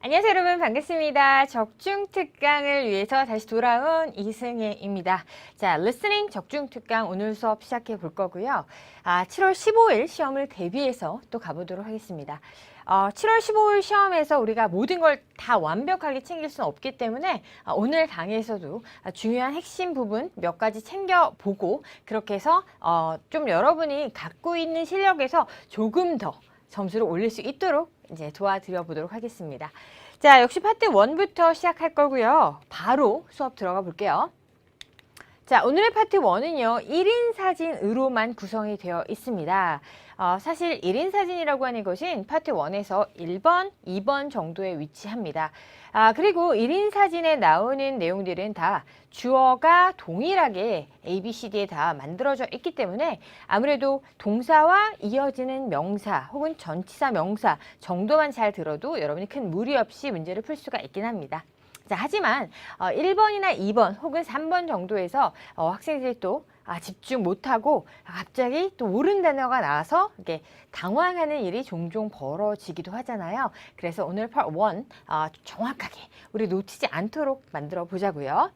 안녕하세요 여러분 반갑습니다. 적중특강을 위해서 다시 돌아온 이승혜입니다. 자, listening 적중특강 오늘 수업 시작해 볼 거고요. 7월 15일 시험을 대비해서 또 가보도록 하겠습니다. 7월 15일 시험에서 우리가 모든 걸 다 완벽하게 챙길 수는 없기 때문에 오늘 강의에서도 중요한 핵심 부분 몇 가지 챙겨보고 그렇게 해서 좀 여러분이 갖고 있는 실력에서 조금 더 점수를 올릴 수 있도록 이제 도와드려 보도록 하겠습니다. 자, 역시 파트 1부터 시작할 거고요. 바로 수업 들어가 볼게요. 자, 오늘의 파트 1은요. 1인 사진으로만 구성이 되어 있습니다. 사실 1인 사진이라고 하는 것은 파트 1에서 1번, 2번 정도에 위치합니다. 그리고 1인 사진에 나오는 내용들은 다 주어가 동일하게 A, B, C, D에 다 만들어져 있기 때문에 아무래도 동사와 이어지는 명사 혹은 전치사 명사 정도만 잘 들어도 여러분이 큰 무리 없이 문제를 풀 수가 있긴 합니다. 자, 하지만 1번이나 2번 혹은 3번 정도에서 학생들이 또 집중 못하고 갑자기 또 옳은 단어가 나와서 이렇게 당황하는 일이 종종 벌어지기도 하잖아요. 그래서 오늘 파트 1 정확하게 우리 놓치지 않도록 만들어 보자고요.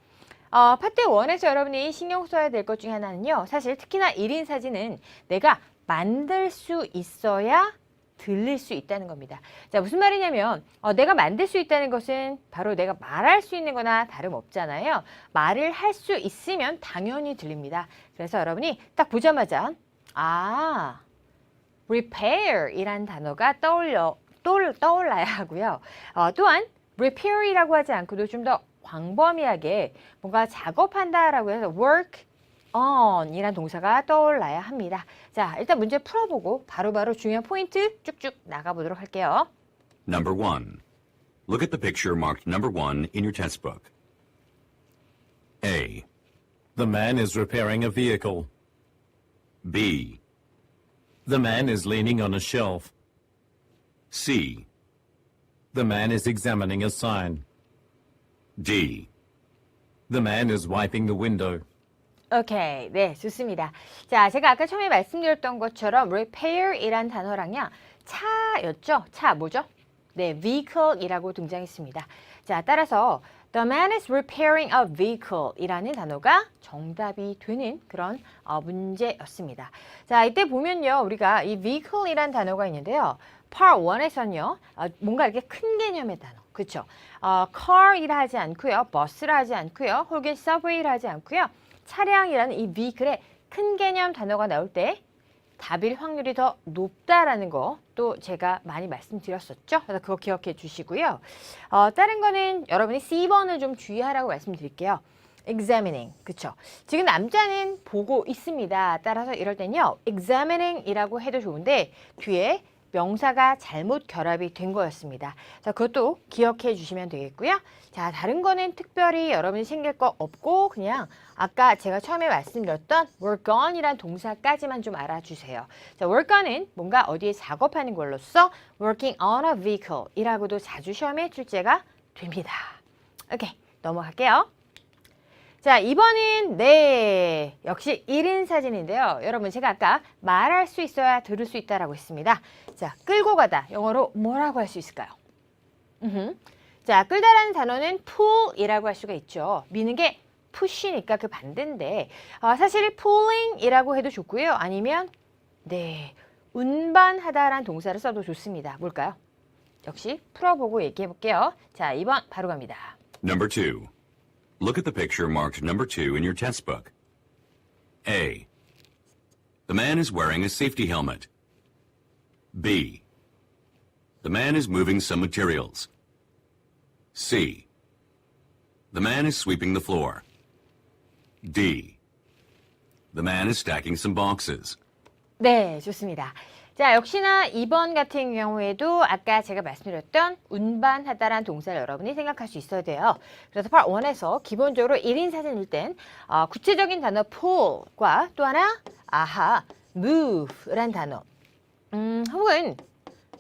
파트 1에서 여러분이 신경 써야 될 것 중에 하나는요. 사실 특히나 1인 사진은 내가 만들 수 있어야 들릴 수 있다는 겁니다. 자, 무슨 말이냐면 내가 만들 수 있다는 것은 바로 내가 말할 수 있는 거나 다름없잖아요. 말을 할 수 있으면 당연히 들립니다. 그래서 여러분이 딱 보자마자 repair 이란 단어가 떠올라야 하고요. 또한 repair이라고 하지 않고도 좀 더 광범위하게 뭔가 작업한다라고 해서 work on 이란 동사가 떠올라야 합니다. 자, 일단 문제 풀어보고 바로바로 중요한 포인트 쭉쭉 나가보도록 할게요. Number 1. Look at the picture marked number 1 in your test book. A. The man is repairing a vehicle. B. The man is leaning on a shelf. C. The man is examining a sign. D. The man is wiping the window. 오케이, 네, 좋습니다. 자, 제가 아까 처음에 말씀드렸던 것처럼 repair이란 단어랑요, 차였죠? 차 뭐죠? 네, vehicle이라고 등장했습니다. 자, 따라서 the man is repairing a vehicle이라는 단어가 정답이 되는 그런 문제였습니다. 자, 이때 보면요, 우리가 이 vehicle이란 단어가 있는데요. Part 1에서는요, 뭔가 이렇게 큰 개념의 단어, 그렇죠? car이라 하지 않고요, bus라 하지 않고요, 혹은 subway라 하지 않고요. 차량이라는 이 vehicle의 큰 개념 단어가 나올 때 답일 확률이 더 높다라는 거 또 제가 많이 말씀드렸었죠. 그래서 그거 기억해 주시고요. 다른 거는 여러분이 C번을 좀 주의하라고 말씀드릴게요. examining, 그쵸? 지금 남자는 보고 있습니다. 따라서 이럴 땐요, examining이라고 해도 좋은데 뒤에 명사가 잘못 결합이 된 거였습니다. 자, 그것도 기억해 주시면 되겠고요. 자, 다른 거는 특별히 여러분이 챙길 거 없고 그냥 아까 제가 처음에 말씀드렸던 work on이란 동사까지만 좀 알아주세요. 자, work on은 뭔가 어디에 작업하는 걸로써 working on a vehicle 이라고도 자주 시험에 출제가 됩니다. 오케이, 넘어갈게요. 자, 이번은 네, 역시 1인 사진인데요. 여러분, 제가 아까 말할 수 있어야 들을 수 있다라고 했습니다. 자, 끌고 가다. 영어로 뭐라고 할 수 있을까요? 자, 끌다라는 단어는 pull이라고 할 수가 있죠. 미는 게 push니까 그 반대인데 사실 pulling이라고 해도 좋고요. 아니면 네, 운반하다라는 동사를 써도 좋습니다. 뭘까요? 역시 풀어보고 얘기해 볼게요. 자, 2번 바로 갑니다. Number 2. Look at the picture marked number 2 in your test book. A. The man is wearing a safety helmet. B. The man is moving some materials. C. The man is sweeping the floor. D. The man is stacking some boxes. 네, 좋습니다. 자, 역시나 2번 같은 경우에도 아까 제가 말씀드렸던 운반하다라는 동사를 여러분이 생각할 수 있어야 돼요. 그래서 Part 1에서 기본적으로 1인 사진일 땐 구체적인 단어 pull과 또 하나 move라는 단어 혹은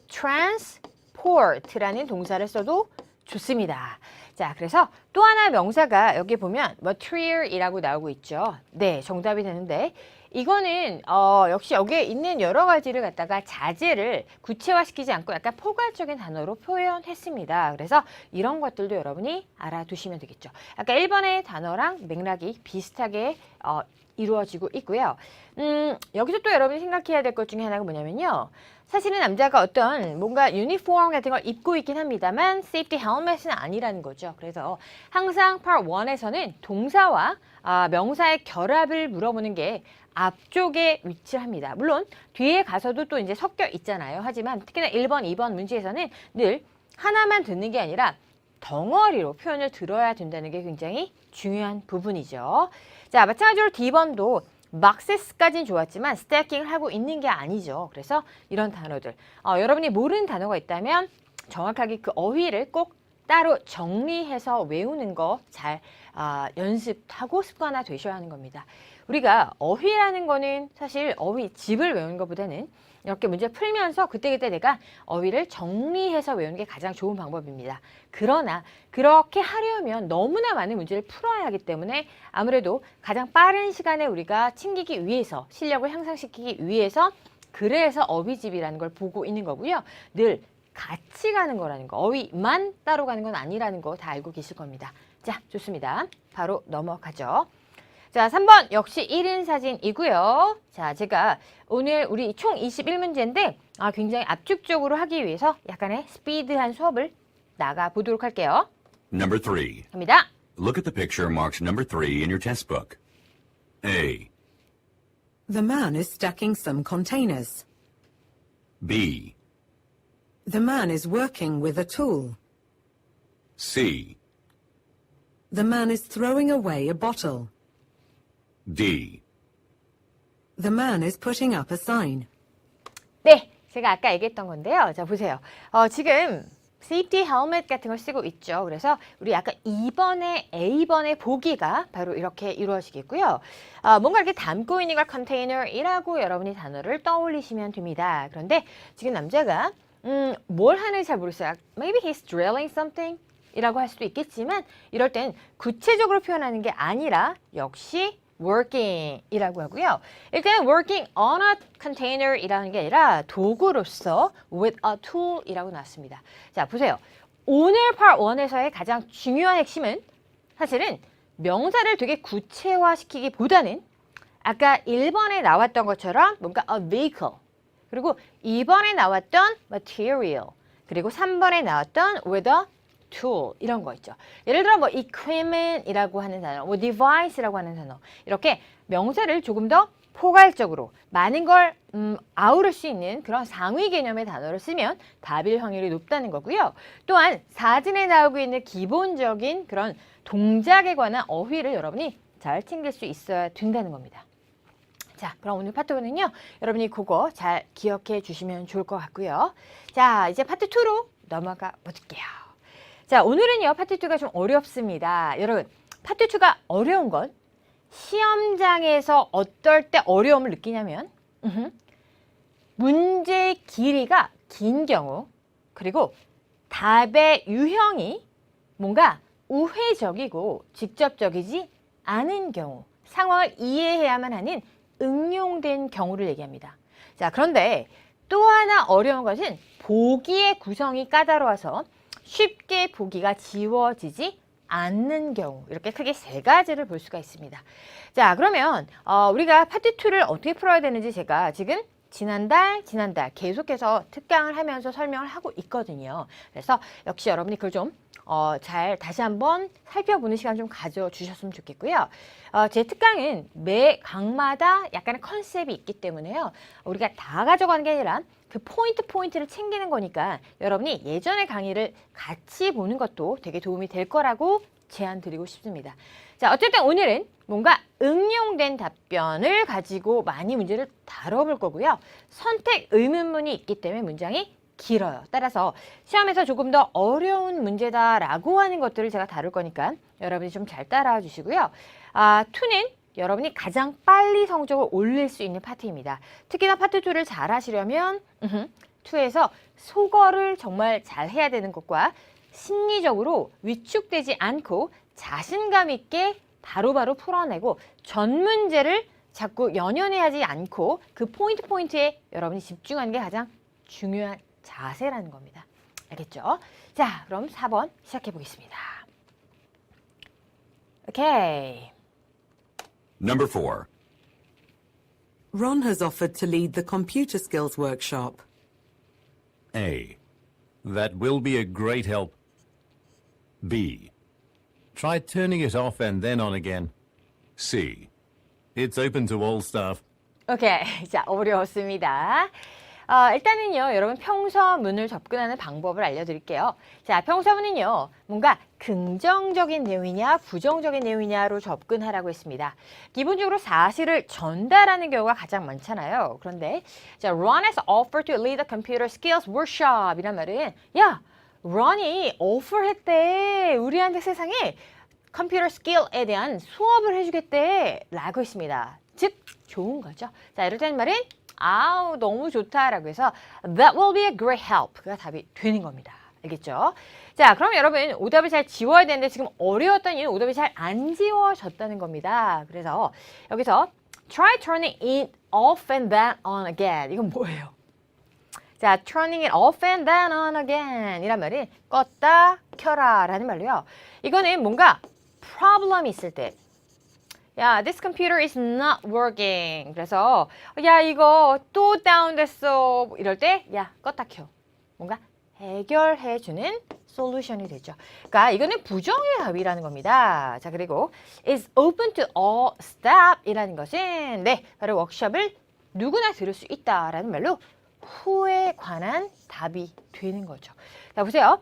transport라는 동사를 써도 좋습니다. 자, 그래서 또 하나 명사가 여기 보면 material이라고 나오고 있죠. 네, 정답이 되는데 이거는 역시 여기에 있는 여러 가지를 갖다가 자제를 구체화시키지 않고 약간 포괄적인 단어로 표현했습니다. 그래서 이런 것들도 여러분이 알아두시면 되겠죠. 아까 1번의 단어랑 맥락이 비슷하게 이루어지고 있고요. 여기서 또 여러분이 생각해야 될 것 중에 하나가 뭐냐면요. 사실은 남자가 어떤 뭔가 유니폼 같은 걸 입고 있긴 합니다만 세이프티 헬멧은 아니라는 거죠. 그래서 항상 Part 1에서는 동사와 명사의 결합을 물어보는 게 앞쪽에 위치를 합니다. 물론 뒤에 가서도 또 이제 섞여 있잖아요. 하지만 특히나 1번, 2번 문제에서는 늘 하나만 듣는 게 아니라 덩어리로 표현을 들어야 된다는 게 굉장히 중요한 부분이죠. 자, 마찬가지로 D번도 boxes까지는 좋았지만 스태킹을 하고 있는 게 아니죠. 그래서 이런 단어들 여러분이 모르는 단어가 있다면 정확하게 그 어휘를 꼭 따로 정리해서 외우는 거 잘 연습하고 습관화 되셔야 하는 겁니다. 우리가 어휘라는 거는 사실 어휘 집을 외우는 것보다는 이렇게 문제 풀면서 그때그때 내가 어휘를 정리해서 외우는 게 가장 좋은 방법입니다. 그러나 그렇게 하려면 너무나 많은 문제를 풀어야 하기 때문에 아무래도 가장 빠른 시간에 우리가 챙기기 위해서 실력을 향상시키기 위해서 그래서 어휘집이라는 걸 보고 있는 거고요. 늘 같이 가는 거라는 거, 어휘만 따로 가는 건 아니라는 거 다 알고 계실 겁니다. 자, 좋습니다. 바로 넘어가죠. 자, 3번 역시 1인 사진이고요. 자, 제가 오늘 우리 총 21문제인데 굉장히 압축적으로 하기 위해서 약간의 스피드한 수업을 나가보도록 할게요. Number 3. 갑니다. Look at the picture marked number 3 in your test book. A. The man is stacking some containers. B. The man is working with a tool. C. The man is throwing away a bottle. D. The man is putting up a sign. 네, 제가 아까 얘기했던 건데요. 자, 보세요. 지금 세이프티 헬멧 같은 걸 쓰고 있죠. 그래서 우리 아까 2번에 A번의 보기가 바로 이렇게 이루어지겠고요. 뭔가 이렇게 담고 있는 걸 컨테이너이라고 여러분이 단어를 떠올리시면 됩니다. 그런데 지금 남자가 뭘 하는지 잘 모르겠어요. Maybe he's drilling something 이라고 할 수도 있겠지만 이럴 땐 구체적으로 표현하는 게 아니라 역시 working 이라고 하고요. 일단 working on a container 이라는 게 아니라 도구로서 with a tool 이라고 나왔습니다. 자, 보세요. 오늘 part 1에서의 가장 중요한 핵심은 사실은 명사를 되게 구체화시키기보다는 아까 1번에 나왔던 것처럼 뭔가 a vehicle 그리고 2번에 나왔던 material 그리고 3번에 나왔던 with a tool 이런 거 있죠. 예를 들어 뭐 equipment이라고 하는 단어, 뭐 device라고 하는 단어 이렇게 명사를 조금 더 포괄적으로 많은 걸 아우를 수 있는 그런 상위 개념의 단어를 쓰면 답일 확률이 높다는 거고요. 또한 사진에 나오고 있는 기본적인 그런 동작에 관한 어휘를 여러분이 잘 챙길 수 있어야 된다는 겁니다. 자, 그럼 오늘 파트 1은요. 여러분이 그거 잘 기억해 주시면 좋을 것 같고요. 자, 이제 파트 2로 넘어가 볼게요. 자, 오늘은요. 파트 2가 좀 어렵습니다. 여러분, 파트 2가 어려운 건 시험장에서 어떨 때 어려움을 느끼냐면 문제의 길이가 긴 경우 그리고 답의 유형이 뭔가 우회적이고 직접적이지 않은 경우 상황을 이해해야만 하는 응용된 경우를 얘기합니다. 자, 그런데 또 하나 어려운 것은 보기의 구성이 까다로워서 쉽게 보기가 지워지지 않는 경우 이렇게 크게 세 가지를 볼 수가 있습니다. 자, 그러면 우리가 파트 2를 어떻게 풀어야 되는지 제가 지금 지난달 계속해서 특강을 하면서 설명을 하고 있거든요. 그래서 역시 여러분이 그걸 좀 잘 다시 한번 살펴보는 시간 좀 가져주셨으면 좋겠고요. 제 특강은 매 강마다 약간의 컨셉이 있기 때문에요. 우리가 다 가져가는 게 아니라 그 포인트를 챙기는 거니까 여러분이 예전의 강의를 같이 보는 것도 되게 도움이 될 거라고 제안 드리고 싶습니다. 자, 어쨌든 오늘은 뭔가 응용된 답변을 가지고 많이 문제를 다뤄볼 거고요. 선택 의문문이 있기 때문에 문장이 길어요. 따라서 시험에서 조금 더 어려운 문제다라고 하는 것들을 제가 다룰 거니까 여러분이 좀 잘 따라와 주시고요. 2는 여러분이 가장 빨리 성적을 올릴 수 있는 파트입니다. 특히나 파트 2를 잘 하시려면 2에서 속어를 정말 잘 해야 되는 것과 심리적으로 위축되지 않고 자신감 있게 바로바로 풀어내고 전 문제를 자꾸 연연해하지 않고 그 포인트에 여러분이 집중하는 게 가장 중요한 자세라는 겁니다. 알겠죠? 자, 그럼 4번 시작해 보겠습니다. 오케이. Number 4. Ron has offered to lead the computer skills workshop. A. That will be a great help. B. Try turning it off and then on again. C. It's open to all staff. 오케이. 자, 어려웠습니다. 일단은요, 여러분 평서문을 접근하는 방법을 알려드릴게요. 자, 평서문은요, 뭔가 긍정적인 내용이냐, 부정적인 내용이냐로 접근하라고 했습니다. 기본적으로 사실을 전달하는 경우가 가장 많잖아요. 그런데, 자, Ron has offered to lead the computer skills workshop 이란 말은, 야, Ron이 offer 했대. 우리한테 세상에 컴퓨터 스킬에 대한 수업을 해주겠대. 라고 했습니다. 즉, 좋은 거죠. 자, 이럴 때는 말은, 아우 너무 좋다라고 해서 That will be a great help가 답이 되는 겁니다. 알겠죠? 자, 그럼 여러분 오답을 잘 지워야 되는데 지금 어려웠던 이유는 오답이 잘 안 지워졌다는 겁니다. 그래서 여기서 Try turning it off and then on again. 이건 뭐예요? 자, turning it off and then on again 이란 말은 껐다 켜라 라는 말로요. 이거는 뭔가 problem이 있을 때 야, this computer is not working. 그래서 야, 이거 또 다운됐어. 이럴 때 야, 껐다 켜. 뭔가 해결해주는 솔루션이 되죠. 그러니까 이거는 부정의 답이라는 겁니다. 자, 그리고 is open to all staff 이라는 것은 네, 바로 워크숍을 누구나 들을 수 있다라는 말로 후에 관한 답이 되는 거죠. 자, 보세요.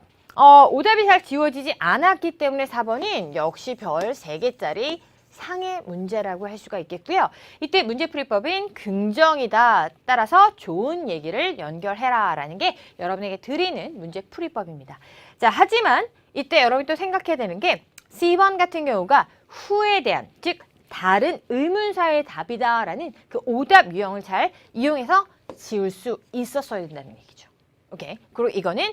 오답이 잘 지워지지 않았기 때문에 4번은 역시 별 3개짜리 상의 문제라고 할 수가 있겠고요. 이때 문제풀이법은 긍정이다. 따라서 좋은 얘기를 연결해라 라는 게 여러분에게 드리는 문제풀이법입니다. 자, 하지만 이때 여러분이 또 생각해야 되는 게 C번 같은 경우가 후에 대한, 즉 다른 의문사의 답이다 라는 그 오답 유형을 잘 이용해서 지울 수 있었어야 된다는 얘기죠. 오케이. 그리고 이거는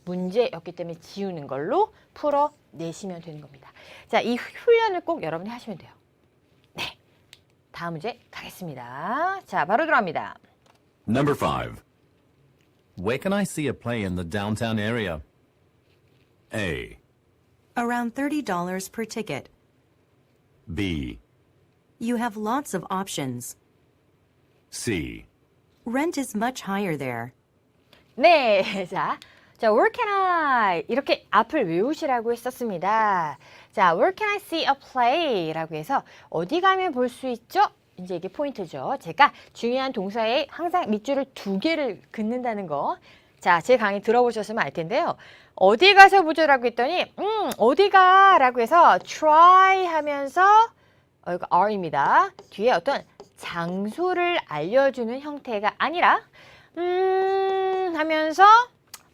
문제였기 때문에 지우는 걸로 풀어내시면 되는 겁니다. 자, 이 훈련을 꼭 여러분이 하시면 돼요. 네, 다음 문제 가겠습니다. 자, 바로 들어갑니다. Number 5. Where can I see a play in the downtown area? A. Around $30 per ticket. B. You have lots of options. C. Rent is much higher there. 네, 자, where can I 이렇게 앞을 외우시라고 했었습니다. 자, where can I see a play 라고 해서 어디 가면 볼 수 있죠? 이제 이게 포인트죠. 제가 중요한 동사에 항상 밑줄을 2개를 긋는다는 거. 자, 제 강의 들어보셨으면 알 텐데요. 어디 가서 보죠라고 했더니 어디가 라고 해서 try 하면서 이거 R입니다. 뒤에 어떤 장소를 알려주는 형태가 아니라 하면서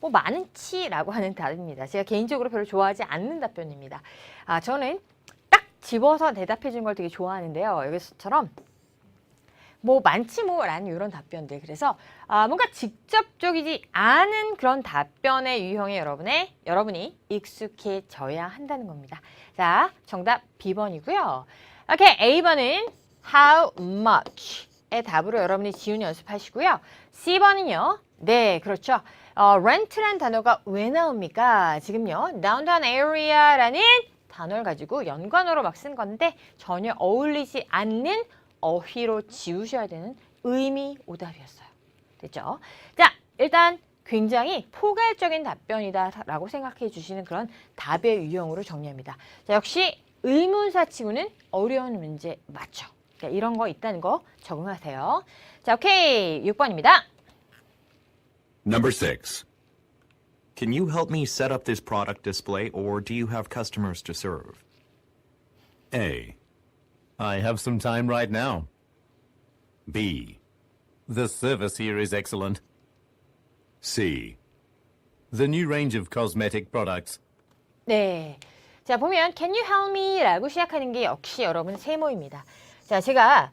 뭐 많지라고 하는 답입니다. 제가 개인적으로 별로 좋아하지 않는 답변입니다. 저는 딱 집어서 대답해 준 걸 되게 좋아하는데요. 여기서처럼 뭐 많지 뭐라는 이런 답변들. 그래서 뭔가 직접적이지 않은 그런 답변의 유형에 여러분이 익숙해져야 한다는 겁니다. 자, 정답 B번이고요. 오케이, A번은 how much의 답으로 여러분이 지운 연습하시고요. C번은요. 네, 그렇죠. rent라는 단어가 왜 나옵니까? 지금요, downtown area라는 단어를 가지고 연관어로 막 쓴 건데 전혀 어울리지 않는 어휘로 지우셔야 되는 의미 오답이었어요. 됐죠? 자, 일단 굉장히 포괄적인 답변이다라고 생각해 주시는 그런 답의 유형으로 정리합니다. 자, 역시 의문사치고는 어려운 문제 맞죠? 그러니까 이런 거 있다는 거 적응하세요. 자, 오케이. 6번입니다. Number 6. Can you help me set up this product display, or do you have customers to serve? A. I have some time right now. B. The service here is excellent. C. The new range of cosmetic products. 네. 자, 보면 can you help me 라고 시작하는 게 역시 여러분 세모입니다. 자, 제가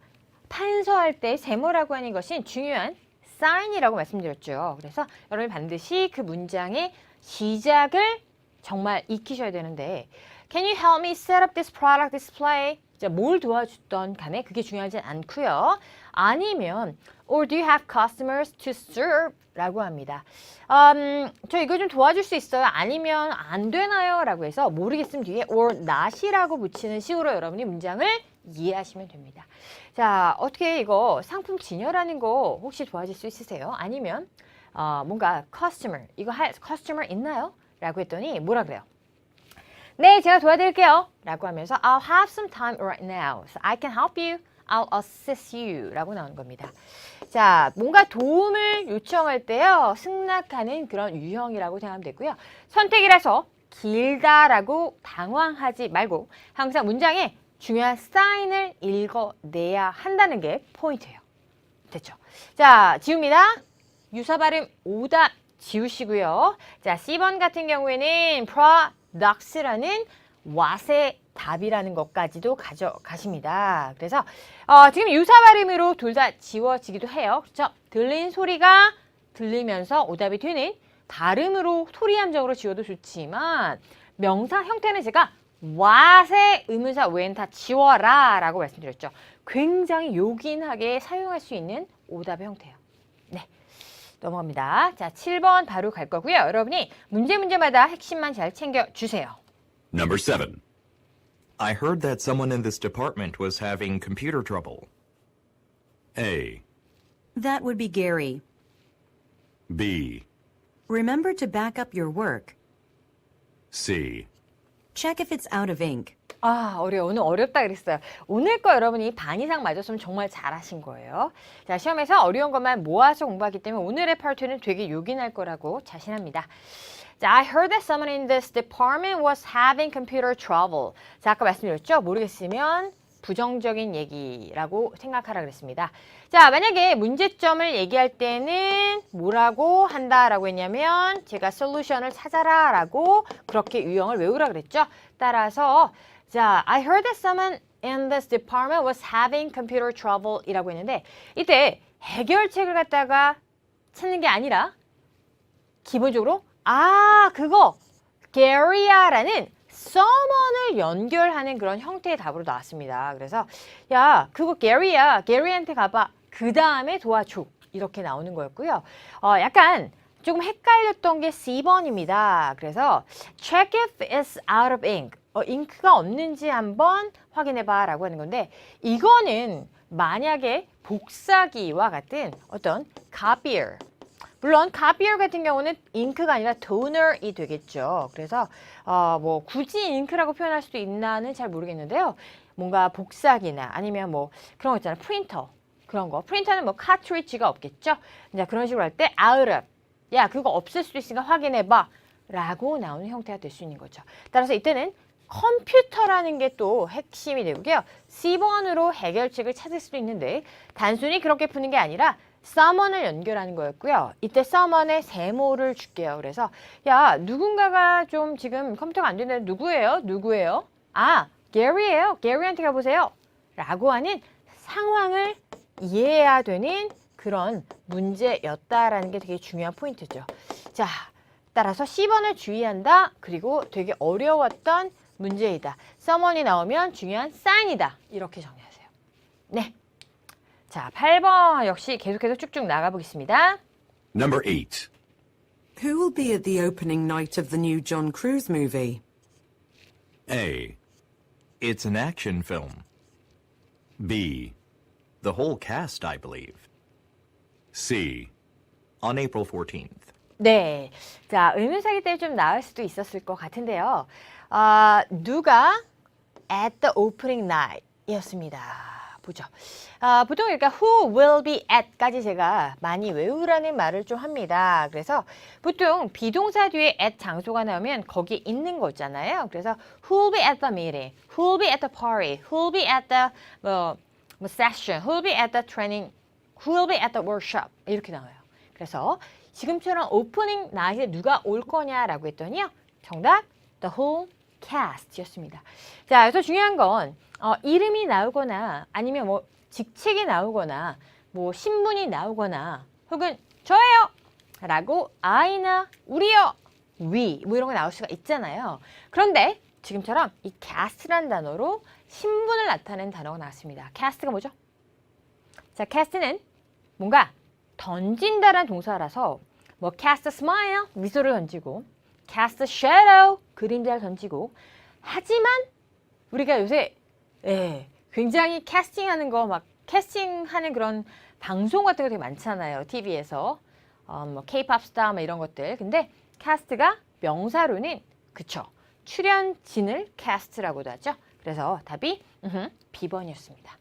판서할 때 세모라고 하는 것은 중요한 sign이라고 말씀드렸죠. 그래서 여러분 반드시 그 문장의 시작을 정말 익히셔야 되는데 Can you help me set up this product display? 자, 뭘 도와줬던 간에 그게 중요하진 않고요. 아니면 or do you have customers to serve? 라고 합니다. 저 이거 좀 도와줄 수 있어요? 아니면 안 되나요? 라고 해서 모르겠으면 뒤에 or not이라고 붙이는 식으로 여러분이 문장을 이해하시면 됩니다. 자, 어떻게 이거 상품 진열하는 거 혹시 도와줄 수 있으세요? 아니면 뭔가 customer, 이거 customer 있나요? 라고 했더니 뭐라 그래요? 네, 제가 도와드릴게요. 라고 하면서 I'll have some time right now. So I can help you. I'll assist you. 라고 나오는 겁니다. 자, 뭔가 도움을 요청할 때요. 승낙하는 그런 유형이라고 생각하면 되고요. 선택이라서 길다라고 당황하지 말고 항상 문장에 중요한 사인을 읽어내야 한다는 게 포인트예요. 됐죠? 자, 지웁니다. 유사 발음 오답 지우시고요. 자, C번 같은 경우에는 products라는 what의 답이라는 것까지도 가져가십니다. 그래서 지금 유사 발음으로 둘 다 지워지기도 해요. 그렇죠? 들린 소리가 들리면서 오답이 되는 발음으로 소리 함정으로 지워도 좋지만 명사 형태는 제가 what의 의문사 외엔 다 지워라 라고 말씀드렸죠. 굉장히 요긴하게 사용할 수 있는 오답의 형태예요. 네, 넘어갑니다. 자, 7번 바로 갈 거고요. 여러분이 문제마다 핵심만 잘 챙겨주세요. Number 7. I heard that someone in this department was having computer trouble. A. That would be Gary. B. Remember to back up your work. C. Check if it's out of ink. 아, 어려워. 오늘 어렵다 그랬어요. 오늘 거 여러분이 반 이상 맞았으면 정말 잘하신 거예요. 자, 시험에서 어려운 것만 모아서 공부하기 때문에 오늘의 파트는 되게 요긴할 거라고 자신합니다. 자, I heard that someone in this department was having computer trouble. 자, 아까 말씀드렸죠? 모르겠으면 부정적인 얘기라고 생각하라 그랬습니다. 자, 만약에 문제점을 얘기할 때는 뭐라고 한다라고 했냐면 제가 솔루션을 찾아라 라고 그렇게 유형을 외우라 그랬죠? 따라서 자, I heard that someone in this department was having computer trouble 이라고 했는데 이때 해결책을 갖다가 찾는 게 아니라 기본적으로 그거 Gary야라는 someone을 연결하는 그런 형태의 답으로 나왔습니다. 그래서 야, 그거 Gary야. Gary한테 가봐. 그 다음에 도와줘. 이렇게 나오는 거였고요. 약간 조금 헷갈렸던 게 C번입니다. 그래서 check if it's out of ink. 잉크가 없는지 한번 확인해봐 라고 하는 건데 이거는 만약에 복사기와 같은 어떤 copier 물론 copier 같은 경우는 잉크가 아니라 toner이 되겠죠. 그래서 뭐 굳이 잉크라고 표현할 수도 있나는 잘 모르겠는데요. 뭔가 복사기나 아니면 뭐 그런 거 있잖아요. 프린터 그런 거. 프린터는 뭐 cartridge가 없겠죠. 자, 그런 식으로 할 때 out of 야, 그거 없을 수도 있으니까 확인해봐 라고 나오는 형태가 될 수 있는 거죠. 따라서 이때는 컴퓨터라는 게 또 핵심이 되고요. C번으로 해결책을 찾을 수도 있는데 단순히 그렇게 푸는 게 아니라 someone을 연결하는 거였고요. 이때 someone의 세모를 줄게요. 그래서 야, 누군가가 좀 지금 컴퓨터가 안 되는데 누구예요? Gary예요. Gary한테 가보세요. 라고 하는 상황을 이해해야 되는 그런 문제였다라는 게 되게 중요한 포인트죠. 자, 따라서 C번을 주의한다. 그리고 되게 어려웠던 문제이다. someone이 나오면 중요한 sign이다. 이렇게 정리하세요. 네. 자, 8번 역시 계속해서 쭉쭉 나가보겠습니다. Number 8. Who will be at the opening night of the new John Cruise movie? A. It's an action film. B. The whole cast, I believe. C. On April 14th. 네. 자, 의문사기 때문에 좀 나을 수도 있었을 것 같은데요. 누가 at the opening night 이었습니다. 보죠. 보통 그러니까 who will be at까지 제가 많이 외우라는 말을 좀 합니다. 그래서 보통 비동사 뒤에 at 장소가 나오면 거기 있는 거잖아요. 그래서 who will be at the meeting, who will be at the party, who will be at the session, who will be at the training, who will be at the workshop 이렇게 나와요. 그래서 지금처럼 오프닝 나이트에 누가 올 거냐라고 했더니요. 정답 the whole cast였습니다. 자, 여기서 중요한 건 이름이 나오거나 아니면 뭐 직책이 나오거나 뭐 신분이 나오거나 혹은 저예요 라고 I나 우리요, we 뭐 이런 거 나올 수가 있잖아요. 그런데 지금처럼 이 cast라는 단어로 신분을 나타내는 단어가 나왔습니다. cast가 뭐죠? 자, cast는 뭔가 던진다라는 동사라서 뭐 cast a smile, 미소를 던지고 cast a shadow, 그림자를 던지고 하지만 우리가 요새 굉장히 캐스팅하는 거 막 캐스팅하는 그런 방송 같은 거 되게 많잖아요. TV에서 뭐 K-pop 스타 뭐 이런 것들. 근데 cast가 명사로는 그쵸. 출연진을 cast라고도 하죠. 그래서 답이 B번이었습니다.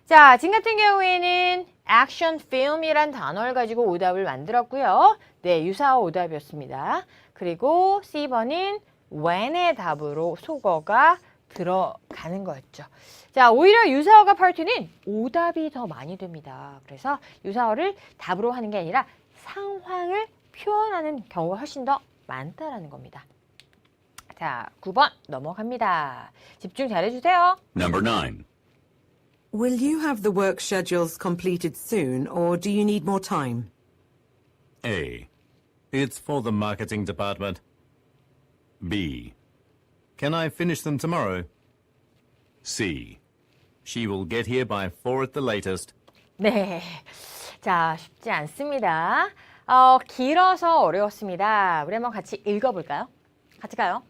자, 지금 같은 경우에는 액션 필름이란 단어를 가지고 오답을 만들었고요. 네, 유사어 오답이었습니다. 그리고 C번은 when의 답으로 속어가 들어가는 거였죠. 자, 오히려 유사어가 파트는 오답이 더 많이 됩니다. 그래서 유사어를 답으로 하는 게 아니라 상황을 표현하는 경우가 훨씬 더 많다라는 겁니다. 자, 9번 넘어갑니다. 집중 잘해주세요. Number 9. Will you have the work schedules completed soon, or do you need more time? A. It's for the marketing department. B. Can I finish them tomorrow? C. She will get here by 4 at the latest. 네. 자, 쉽지 않습니다. 길어서 어려웠습니다. 우리 한번 같이 읽어볼까요? 같이 가요.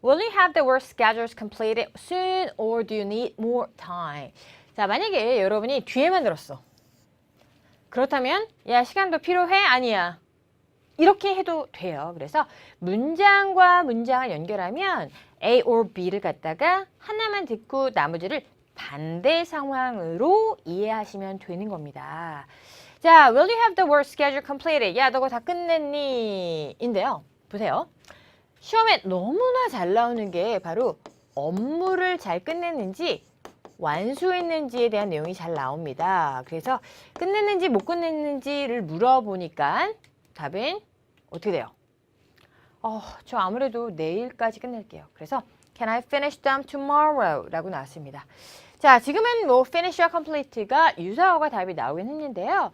Will you have the work schedules completed soon or do you need more time? 자, 만약에 여러분이 뒤에만 들었어. 그렇다면 야, 시간도 필요해? 아니야. 이렇게 해도 돼요. 그래서 문장과 문장을 연결하면 A or B를 갖다가 하나만 듣고 나머지를 반대 상황으로 이해하시면 되는 겁니다. 자, will you have the work schedule completed? 야, 너 그거 다 끝냈니? 인데요. 보세요. 시험에 너무나 잘 나오는 게 바로 업무를 잘 끝냈는지 완수했는지에 대한 내용이 잘 나옵니다. 그래서 끝냈는지 못 끝냈는지를 물어보니까 답은 어떻게 돼요? 저 아무래도 내일까지 끝낼게요. 그래서 Can I finish them tomorrow? 라고 나왔습니다. 자, 지금은 뭐 finish와 complete가 유사어가 답이 나오긴 했는데요.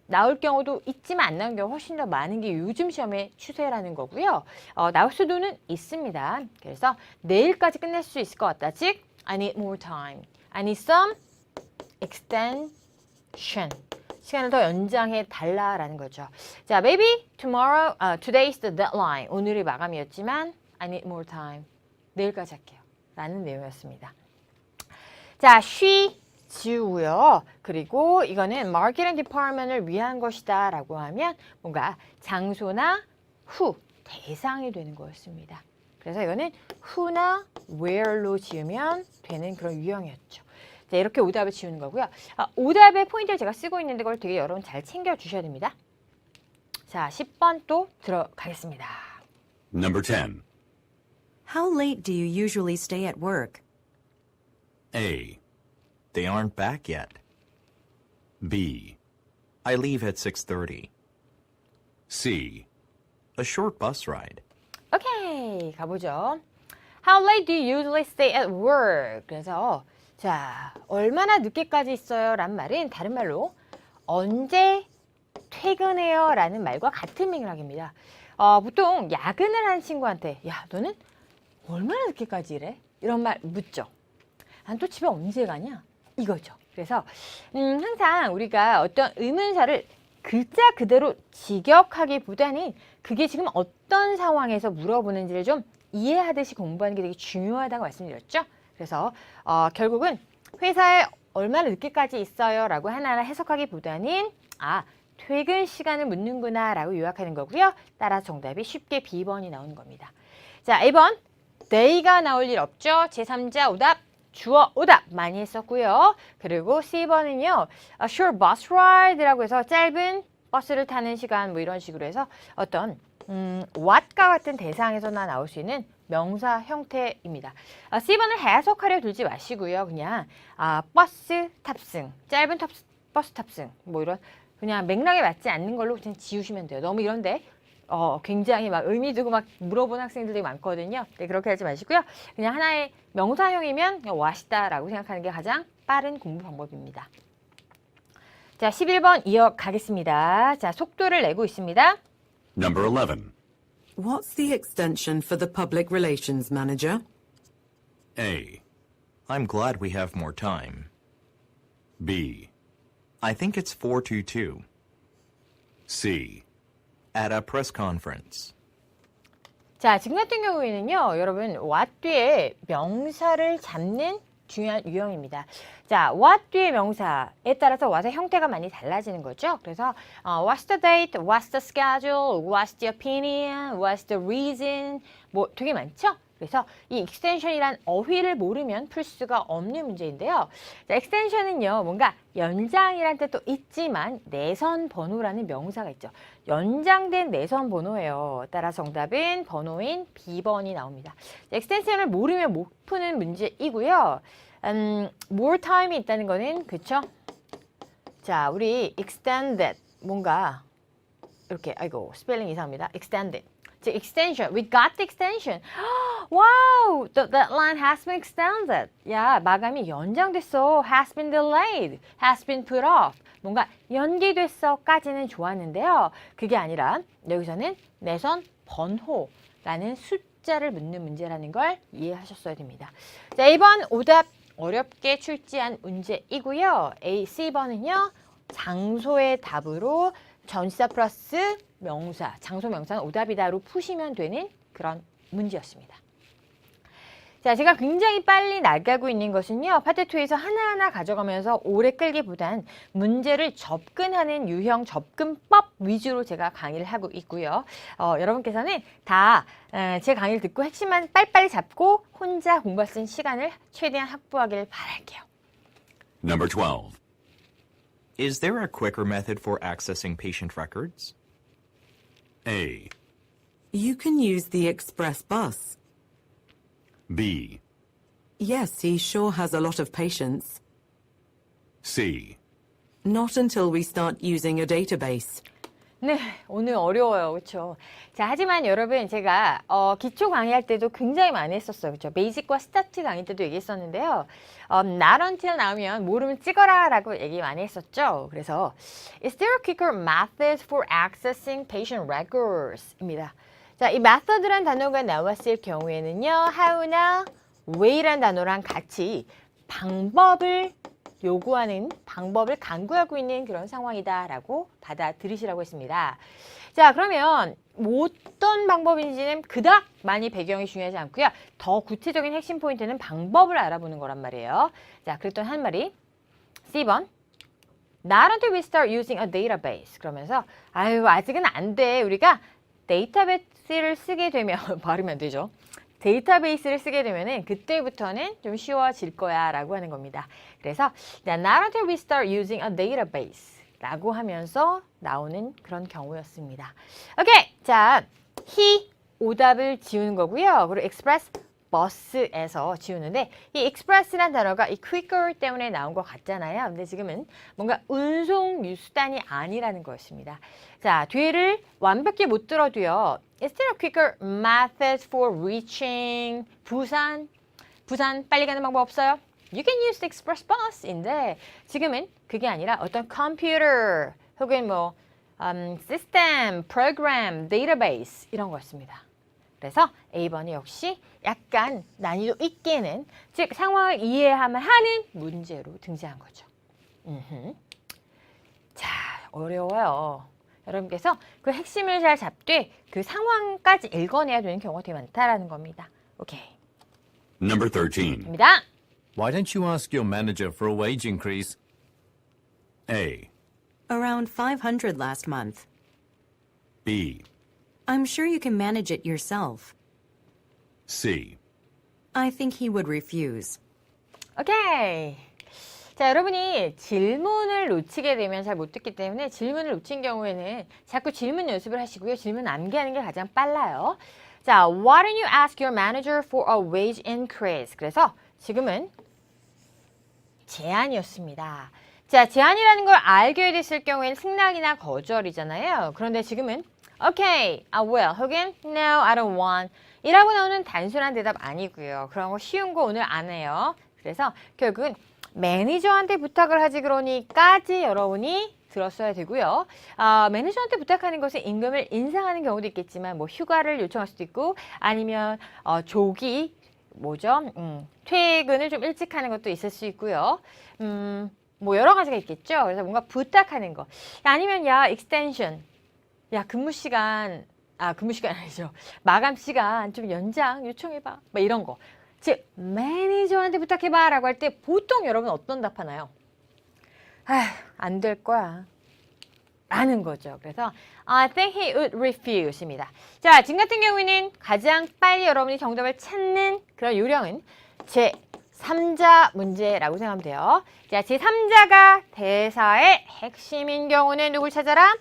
나올 경우도 있지만 안 나온 경우 훨씬 더 많은 게 요즘 시험의 추세라는 거고요. 나올 수도는 있습니다. 그래서 내일까지 끝낼 수 있을 것 같다. 즉, I need more time. I need some extension. 시간을 더 연장해 달라라는 거죠. 자, maybe tomorrow, today is the deadline. 오늘이 마감이었지만 I need more time. 내일까지 할게요. 라는 내용이었습니다. 자, she, 지우고요. 그리고 이거는 marketing department을 위한 것이다 라고 하면 뭔가 장소나 who, 대상이 되는 거였습니다. 그래서 이거는 who나 where로 지으면 되는 그런 유형이었죠. 자, 이렇게 오답을 지우는 거고요. 오답의 포인트를 제가 쓰고 있는데 그걸 되게 여러분 잘 챙겨주셔야 됩니다. 자, 10번 또 들어가겠습니다. Number 10. How late do you usually stay at work? A. They aren't back yet. B. I leave at 6:30. C. A short bus ride. 오케이, 가보죠. How late do you usually stay at work? 그래서 자, 얼마나 늦게까지 있어요? 라는 말은 다른 말로 언제 퇴근해요? 라는 말과 같은 맥락입니다. 보통 야근을 하는 친구한테 야, 너는 얼마나 늦게까지 일해? 이런 말 묻죠. 난 또 집에 언제 가냐? 이거죠. 그래서 항상 우리가 어떤 의문사를 글자 그대로 직역하기보다는 그게 지금 어떤 상황에서 물어보는지를 좀 이해하듯이 공부하는 게 되게 중요하다고 말씀드렸죠. 그래서 결국은 회사에 얼마나 늦게까지 있어요? 라고 하나하나 해석하기보다는 퇴근 시간을 묻는구나 라고 요약하는 거고요. 따라 정답이 쉽게 B번이 나오는 겁니다. 자, A번 day가 나올 일 없죠. 제3자 오답, 주어 오답 많이 했었고요. 그리고 C번은요. A short bus ride라고 해서 짧은 버스를 타는 시간 뭐 이런 식으로 해서 어떤 what과 같은 대상에서나 나올 수 있는 명사 형태입니다. C번을 해석하려 들지 마시고요. 그냥 버스 탑승, 짧은 버스 탑승 뭐 이런 그냥 맥락에 맞지 않는 걸로 그냥 지우시면 돼요. 너무 이런데 굉장히 막 의미 두고 막 물어보는 학생들이 많거든요. 네, 그렇게 하지 마시고요. 그냥 하나의 명사형이면 what이다라고 생각하는 게 가장 빠른 공부 방법입니다. 자, 11번 이어가겠습니다. 자, 속도를 내고 있습니다. Number 11. What's the extension for the Public Relations Manager? A. I'm glad we have more time. B, I think it's 422. C, At a press conference. 자, 지금 같은 경우에는요, 여러분, what 뒤에 명사를 잡는 중요한 유형입니다. 자, what 뒤에 명사에 따라서 what의 형태가 많이 달라지는 거죠. 그래서 what's the date, what's the schedule, what's the opinion, what's the reason, 뭐 되게 많죠. 그래서 이 extension이란 어휘를 모르면 풀 수가 없는 문제인데요. 자, extension은요, 뭔가 연장이란 뜻도 있지만 내선 번호라는 명사가 있죠. 연장된 내선 번호예요. 따라 정답은 번호인 B번이 나옵니다. extension을 모르면 못 푸는 문제이고요. more time이 있다는 거는 그쵸? 자, 우리 extended 뭔가 이렇게 아이고 스펠링 이상합니다. extended. 즉 extension. We got the extension. Wow, that line has been extended. 야, 마감이 연장됐어. Has been delayed. Has been put off. 뭔가 연기됐어까지는 좋았는데요. 그게 아니라 여기서는 내선 번호라는 숫자를 묻는 문제라는 걸 이해하셨어야 됩니다. 자, 2번 오답 어렵게 출제한 문제이고요. A, C번은요. 장소의 답으로 전치사 플러스 명사, 장소 명사는 오답이다로 푸시면 되는 그런 문제였습니다. 자, 제가 굉장히 빨리 나가고 있는 것은요. 파트 2에서 하나하나 가져가면서 오래 끌기보단 문제를 접근하는 유형 접근법 위주로 제가 강의를 하고 있고요. 여러분께서는 다 제 강의를 듣고 핵심만 빨리빨리 잡고 혼자 공부할 수 있는 시간을 최대한 확보하길 바랄게요. number 12. Is there a quicker method for accessing patient records? A, You can use the express bus. B, Yes, he sure has a lot of patients. C, Not until we start using a database. 네, 오늘 어려워요. 그렇죠? 자, 하지만 여러분 제가 기초 강의할 때도 굉장히 많이 했었어요. 그렇죠? 베이직과 스타트 강의 때도 얘기했었는데요. not until 나오면 모르면 찍어라 라고 얘기 많이 했었죠. 그래서 Is there a quicker method for accessing patient records? 입니다. 자, 이 method란 단어가 나왔을 경우에는요. how나 way란 단어랑 같이 방법을 요구하는 방법을 강구하고 있는 그런 상황이다라고 받아들이시라고 했습니다. 자, 그러면 어떤 방법인지는 그닥 많이 배경이 중요하지 않고요. 더 구체적인 핵심 포인트는 방법을 알아보는 거란 말이에요. 자, 그랬던 한 말이 C번 Not until we start using a database. 그러면서 아유, 아직은 안 돼. 우리가 데이터베이스를 쓰게 되면 발음이 안 되죠. 데이터베이스를 쓰게 되면은 그때부터는 좀 쉬워질 거야 라고 하는 겁니다. 그래서 not until we start using a database 라고 하면서 나오는 그런 경우였습니다. 오케이, 자, he 오답을 지우는 거고요. 그리고 express bus에서 지우는데 이 express라는 단어가 이 quicker 때문에 나온 것 같잖아요. 근데 지금은 뭔가 운송 수단이 아니라는 거였습니다. 자, 뒤를 완벽히 못 들어도요. Is there a quicker method for reaching 부산 빨리 가는 방법 없어요? You can use the express bus인데 지금은 그게 아니라 어떤 computer 혹은 뭐 system, program, database 이런 거였습니다. 그래서 A번이 역시 약간 난이도 있게는 즉 상황을 이해하면 하는 문제로 등장한 거죠. 자, 어려워요. 여러분께서 그 핵심을 잘 잡되 그 상황까지 읽어내야 되는 경우가 되게 많다라는 겁니다. 오케이. number 13. 입니다. Why don't you ask your manager for a wage increase? A, Around 500 last month. B, I'm sure you can manage it yourself. C, I think he would refuse. 오케이. 자, 여러분이 질문을 놓치게 되면 잘 못 듣기 때문에 질문을 놓친 경우에는 자꾸 질문 연습을 하시고요. 질문 암기하는 게 가장 빨라요. 자, why don't you ask your manager for a wage increase? 그래서 지금은 제안이었습니다. 자, 제안이라는 걸 알게 됐을 경우에는 승낙이나 거절이잖아요. 그런데 지금은 okay, I will 혹은 no, I don't want 이라고 나오는 단순한 대답 아니고요. 그런 거 쉬운 거 오늘 안 해요. 그래서 결국은 매니저한테 부탁을 하지 그러니까지 여러분이 들었어야 되고요. 매니저한테 부탁하는 것은 임금을 인상하는 경우도 있겠지만 뭐 휴가를 요청할 수도 있고 아니면 조기 뭐죠? 퇴근을 좀 일찍 하는 것도 있을 수 있고요. 뭐 여러 가지가 있겠죠. 그래서 뭔가 부탁하는 거. 아니면 야, 익스텐션. 야, 근무 시간 아니죠. 마감 시간 좀 연장 요청해봐. 뭐 이런 거. 즉, 매니저한테 부탁해봐 라고 할 때 보통 여러분 어떤 답하나요? 아휴, 안 될 거야. 라는 거죠. 그래서 I think he would refuse입니다. 자, 지금 같은 경우에는 가장 빨리 여러분이 정답을 찾는 그런 요령은 제 3자 문제라고 생각하면 돼요. 자, 제 3자가 대사의 핵심인 경우는 누굴 찾아라?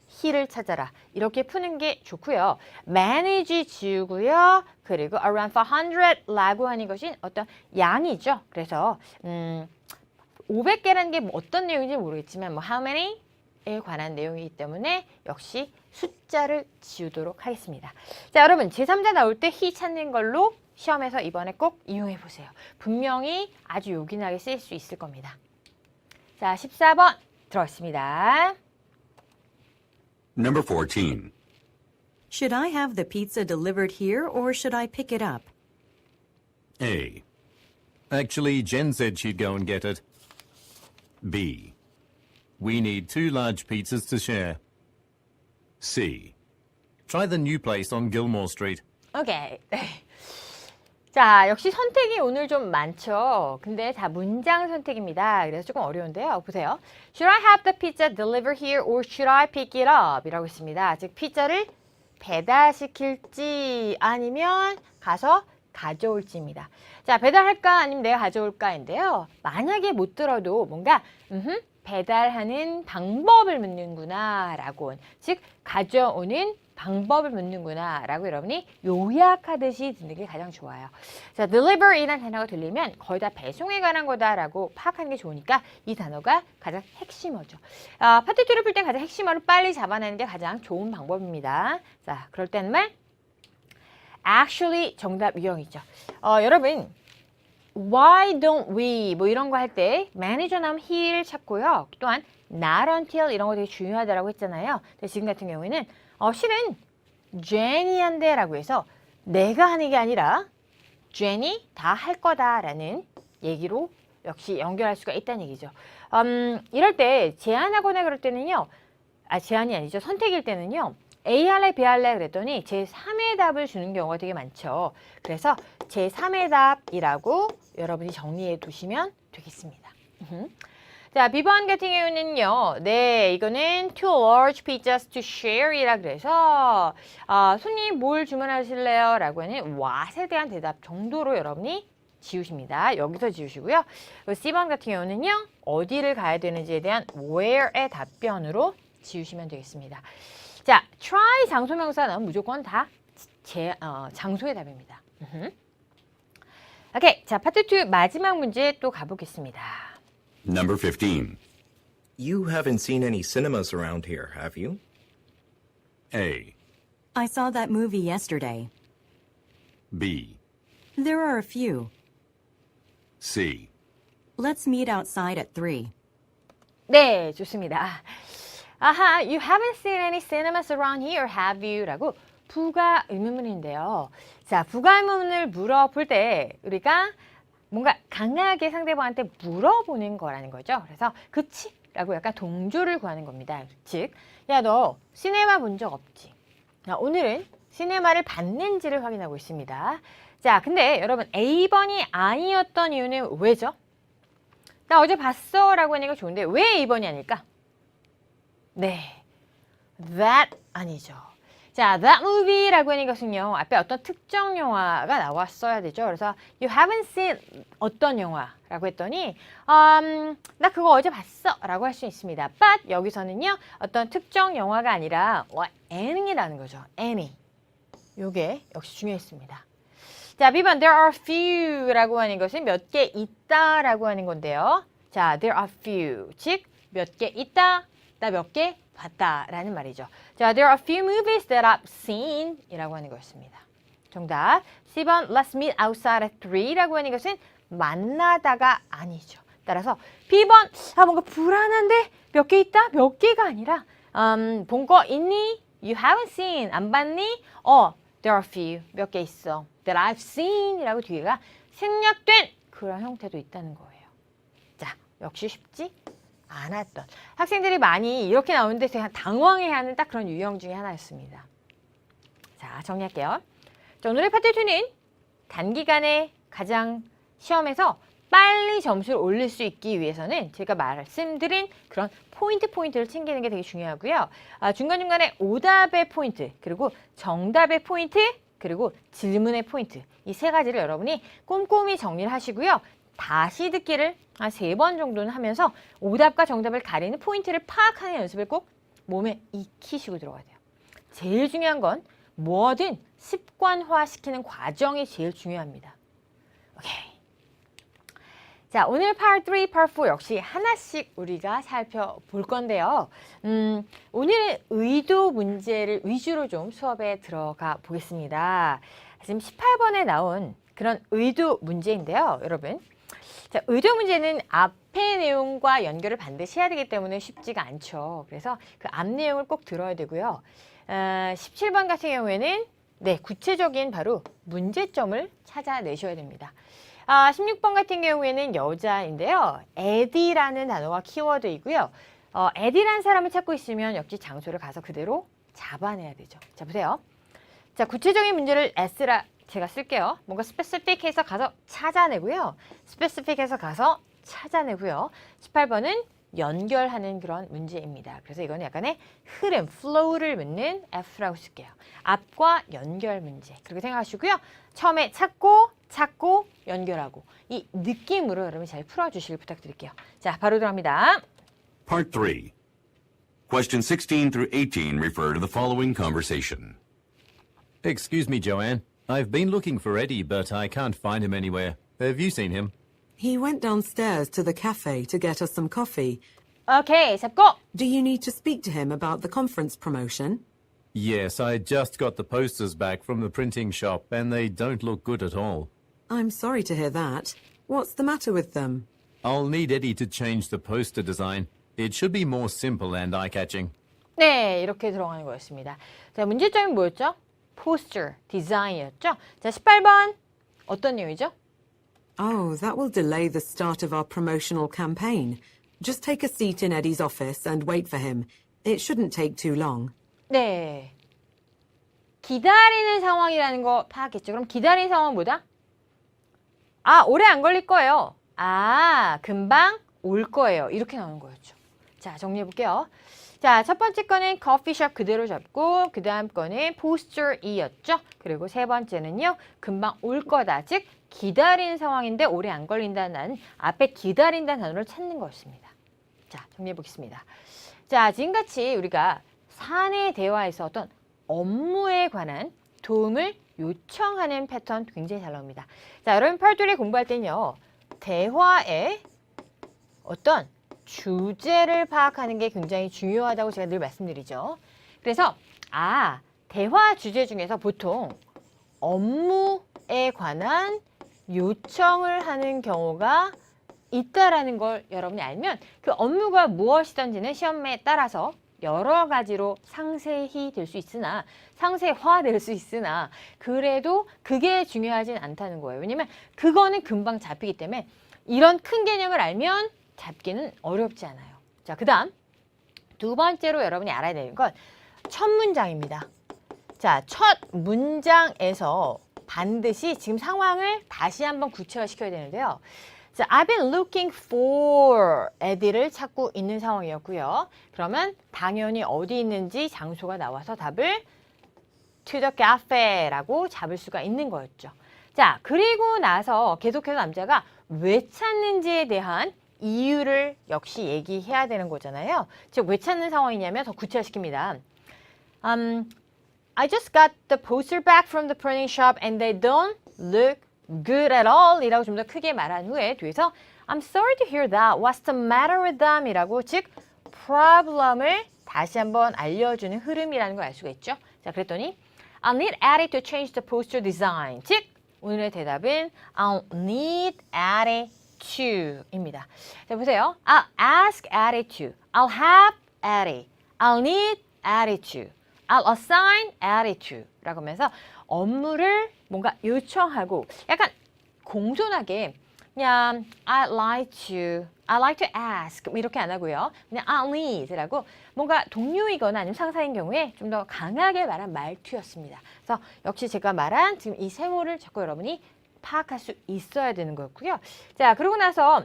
he를 찾아라. 이렇게 푸는 게 좋고요. manage 지우고요. 그리고 around 400라고 하는 것이 어떤 양이죠. 그래서 500개라는 게 뭐 어떤 내용인지 모르겠지만 뭐 how many에 관한 내용이기 때문에 역시 숫자를 지우도록 하겠습니다. 자, 여러분 제3자 나올 때 he 찾는 걸로 시험에서 이번에 꼭 이용해 보세요. 분명히 아주 요긴하게 쓰일 수 있을 겁니다. 자, 14번 들어왔습니다. Number 14. Should I have the pizza delivered here or should I pick it up? A. Actually, Jen said she'd go and get it. B. We need 2 large pizzas to share. C. Try the new place on Gilmore Street. 오케이. 자, 역시 선택이 오늘 좀 많죠. 근데 다 문장 선택입니다. 그래서 조금 어려운데요. 보세요. Should I have the pizza delivered here or should I pick it up? 이라고 있습니다. 즉, 피자를 배달시킬지 아니면 가서 가져올지입니다. 자, 배달할까 아니면 내가 가져올까인데요. 만약에 못 들어도 뭔가 배달하는 방법을 묻는구나 라고, 즉 가져오는 방법을 묻는구나 라고 여러분이 요약하듯이 듣는 게 가장 좋아요. 자, delivery라는 단어가 들리면 거의 다 배송에 관한 거다라고 파악하는 게 좋으니까 이 단어가 가장 핵심어죠. 파트 2를 풀 땐 가장 핵심어를 빨리 잡아내는 게 가장 좋은 방법입니다. 자, 그럴 때는 말 actually 정답 유형이죠. 여러분 why don't we 뭐 이런 거 할 때 매니저 나오면 he를 찾고요. 또한 not until 이런 거 되게 중요하다라고 했잖아요. 근데 지금 같은 경우에는 실은 제니 한대 라고 해서 내가 하는 게 아니라 제니 다 할 거다라는 얘기로 역시 연결할 수가 있다는 얘기죠. 이럴 때 제안하거나 그럴 때는요. 제안이 아니죠. 선택일 때는요. A 할래 B 할래 그랬더니 제3의 답을 주는 경우가 되게 많죠. 그래서 제3의 답이라고 여러분이 정리해 두시면 되겠습니다. 자, B번 같은 경우는요. 네, 이거는 two large pizzas to share 이라 그래서 손님 뭘 주문하실래요? 라고 하는 what에 대한 대답 정도로 여러분이 지우십니다. 여기서 지우시고요. C번 같은 경우는요. 어디를 가야 되는지에 대한 where의 답변으로 지우시면 되겠습니다. 자, try 장소명사는 무조건 다 장소의 답입니다. 오케이, 자, 파트 2 마지막 문제 또 가보겠습니다. Number 15. You haven't seen any cinemas around here, have you? A. I saw that movie yesterday. B. There are a few. C. Let's meet outside at 3. 네, 좋습니다. 아하, you haven't seen any cinemas around here, have you? 라고 부가 의문문인데요. 자, 부가 의문문을 물어볼 때 우리가 뭔가 강하게 상대방한테 물어보는 거라는 거죠. 그래서 그치? 라고 약간 동조를 구하는 겁니다. 즉, 야, 너 시네마 본 적 없지? 오늘은 시네마를 봤는지를 확인하고 있습니다. 자, 근데 여러분 A번이 아니었던 이유는 왜죠? 나 어제 봤어 라고 하는 거 좋은데 왜 A번이 아닐까? 네, that 아니죠. 자, that movie라고 하는 것은요. 앞에 어떤 특정 영화가 나왔어야 되죠. 그래서 you haven't seen 어떤 영화라고 했더니 나 그거 어제 봤어 라고 할 수 있습니다. But 여기서는요. 어떤 특정 영화가 아니라 any라는 거죠. any. 요게 역시 중요했습니다. 자, B번 there are few라고 하는 것은 몇 개 있다라고 하는 건데요. 자, there are few. 즉, 몇 개 있다. 나 몇 개 봤다라는 말이죠. 자, there are few movies that I've seen 이라고 하는 것입니다. 정답. C번 let's meet outside at 3라고 하는 것은 만나다가 아니죠. 따라서 B번 뭔가 불안한데 몇 개 있다? 몇 개가 아니라 본 거 있니? You haven't seen. 안 봤니? There are a few. 몇 개 있어. That I've seen 이라고 뒤에가 생략된 그런 형태도 있다는 거예요. 자, 역시 쉽지 않았던. 학생들이 많이 이렇게 나오는데 그냥 당황해하는 딱 그런 유형 중에 하나였습니다. 자, 정리할게요. 자, 오늘의 파트 2는 단기간에 가장 시험에서 빨리 점수를 올릴 수 있기 위해서는 제가 말씀드린 그런 포인트를 챙기는 게 되게 중요하고요. 중간중간에 오답의 포인트, 그리고 정답의 포인트, 그리고 질문의 포인트 이 세 가지를 여러분이 꼼꼼히 정리를 하시고요. 다시 듣기를 한 3번 정도는 하면서 오답과 정답을 가리는 포인트를 파악하는 연습을 꼭 몸에 익히시고 들어가야 돼요. 제일 중요한 건 뭐든 습관화시키는 과정이 제일 중요합니다. 오케이. 자, 오늘 Part 3, Part 4 역시 하나씩 우리가 살펴볼 건데요. 오늘 의도 문제를 위주로 좀 수업에 들어가 보겠습니다. 지금 18번에 나온 그런 의도 문제인데요, 여러분. 자, 의도 문제는 앞의 내용과 연결을 반드시 해야 되기 때문에 쉽지가 않죠. 그래서 그 앞 내용을 꼭 들어야 되고요. 17번 같은 경우에는 구체적인 바로 문제점을 찾아내셔야 됩니다. 16번 같은 경우에는 여자인데요. 에디라는 단어가 키워드이고요. 에디라는 사람을 찾고 있으면 역시 장소를 가서 그대로 잡아내야 되죠. 자, 보세요. 자, 구체적인 문제를 S라 제가 쓸게요. 뭔가 specific해서 가서 찾아내고요. specific해서 가서 찾아내고요. 18번은 연결하는 그런 문제입니다. 그래서 이거는 약간의 흐름, flow를 묻는 F라고 쓸게요. 앞과 연결 문제. 그렇게 생각하시고요. 처음에 찾고 연결하고 이 느낌으로 여러분이 잘 풀어주시길 부탁드릴게요. 자, 바로 들어갑니다. Part 3. Question 16 through 18 refer to the following conversation. Excuse me, Joanne. I've been looking for Eddie, but I can't find him anywhere. Have you seen him? He went downstairs to the cafe to get us some coffee. 오케이, 잡고! Do you need to speak to him about the conference promotion? Yes, I just got the posters back from the printing shop, and they don't look good at all. I'm sorry to hear that. What's the matter with them? I'll need Eddie to change the poster design. It should be more simple and eye-catching. 네, 이렇게 들어가는 거였습니다. 자, 문제점이 뭐였죠? 포스터, 디자인이었죠? 자, 18번 어떤 내용이죠? Oh, that will delay the start of our promotional campaign. Just take a seat in Eddie's office and wait for him. It shouldn't take too long. 네. 기다리는 상황이라는 거 파악했죠? 그럼 기다리는 상황은 뭐다? 오래 안 걸릴 거예요. 금방 올 거예요. 이렇게 나오는 거였죠. 자, 정리해 볼게요. 자, 첫 번째 거는 커피숍 그대로 잡고 그 다음 거는 포스터이였죠. 그리고 세 번째는요. 금방 올 거다. 즉 기다리는 상황인데 오래 안 걸린다는 앞에 기다린다는 단어를 찾는 거였습니다. 자, 정리해 보겠습니다. 자, 지금같이 우리가 사내 대화에서 어떤 업무에 관한 도움을 요청하는 패턴 굉장히 잘 나옵니다. 자, 여러분 팔도리 공부할 때는요. 대화의 어떤 주제를 파악하는 게 굉장히 중요하다고 제가 늘 말씀드리죠. 그래서 대화 주제 중에서 보통 업무에 관한 요청을 하는 경우가 있다라는 걸 여러분이 알면 그 업무가 무엇이든지는 시험에 따라서 여러 가지로 상세히 될 수 있으나 상세화될 수 있으나 그래도 그게 중요하진 않다는 거예요. 왜냐면 그거는 금방 잡히기 때문에 이런 큰 개념을 알면 잡기는 어렵지 않아요. 자, 그 다음 두 번째로 여러분이 알아야 되는 건 첫 문장입니다. 자, 첫 문장에서 반드시 지금 상황을 다시 한번 구체화시켜야 되는데요. 자, I've been looking for 에디를 찾고 있는 상황이었고요. 그러면 당연히 어디 있는지 장소가 나와서 답을 to the cafe라고 잡을 수가 있는 거였죠. 자, 그리고 나서 계속해서 남자가 왜 찾는지에 대한 이유를 역시 얘기해야 되는 거잖아요. 즉, 왜 찾는 상황이냐면 더 구체화시킵니다. I just got the poster back from the printing shop and they don't look good at all 이라고 좀 더 크게 말한 후에 뒤에서 I'm sorry to hear that. What's the matter with them? 이라고 즉 problem을 다시 한번 알려주는 흐름이라는 걸 알 수가 있죠. 자, 그랬더니 I'll need Addie to change the poster design. 즉 오늘의 대답은 I'll need Addie to 입니다. 자, 보세요. I'll ask Addie to. I'll have Addie. I'll need Addie to. I'll assign Eddie to 라고 하면서 업무를 뭔가 요청하고 약간 공손하게 그냥 I'd like to ask 뭐 이렇게 안 하고요. 그냥 I'll need라고 뭔가 동료이거나 아니면 상사인 경우에 좀 더 강하게 말한 말투였습니다. 그래서 역시 제가 말한 지금 이 세모를 자꾸 여러분이 파악할 수 있어야 되는 거였고요. 자, 그러고 나서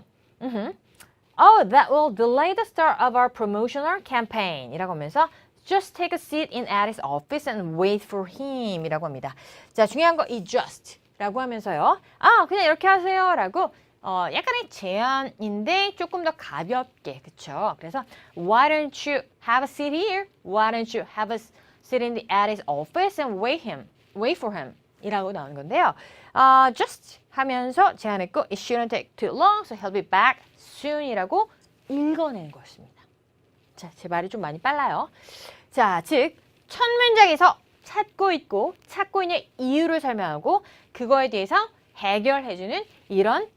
Oh, that will delay the start of our promotional campaign 이라고 하면서 Just take a seat in Eddie's office and wait for him 이라고 합니다. 자, 중요한 거 이 just 라고 하면서요. 아, 그냥 이렇게 하세요 라고 약간의 제안인데 조금 더 가볍게, 그쵸? 그래서 Why don't you have a seat here? Why don't you have a seat in the Eddie's office and wait for him 이라고 나오는 건데요. Just 하면서 제안했고 It shouldn't take too long, so he'll be back soon 이라고 읽어낸 것입니다. 자, 제 말이 좀 많이 빨라요. 자, 즉 첫 문장에서 찾고 있는 이유를 설명하고 그거에 대해서 해결해주는 이런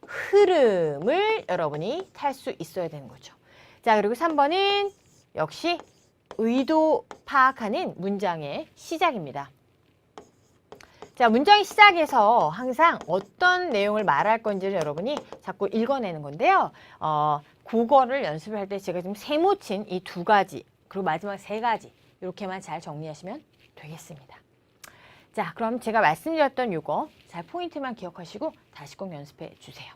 흐름을 여러분이 탈 수 있어야 되는 거죠. 자, 그리고 3번은 역시 의도 파악하는 문장의 시작입니다. 자, 문장의 시작에서 항상 어떤 내용을 말할 건지를 여러분이 자꾸 읽어내는 건데요. 국어를 연습을 할 때 제가 지금 세모친 이 2가지, 그리고 마지막 3가지 이렇게만 잘 정리하시면 되겠습니다. 자, 그럼 제가 말씀드렸던 이거 잘 포인트만 기억하시고 다시 꼭 연습해 주세요.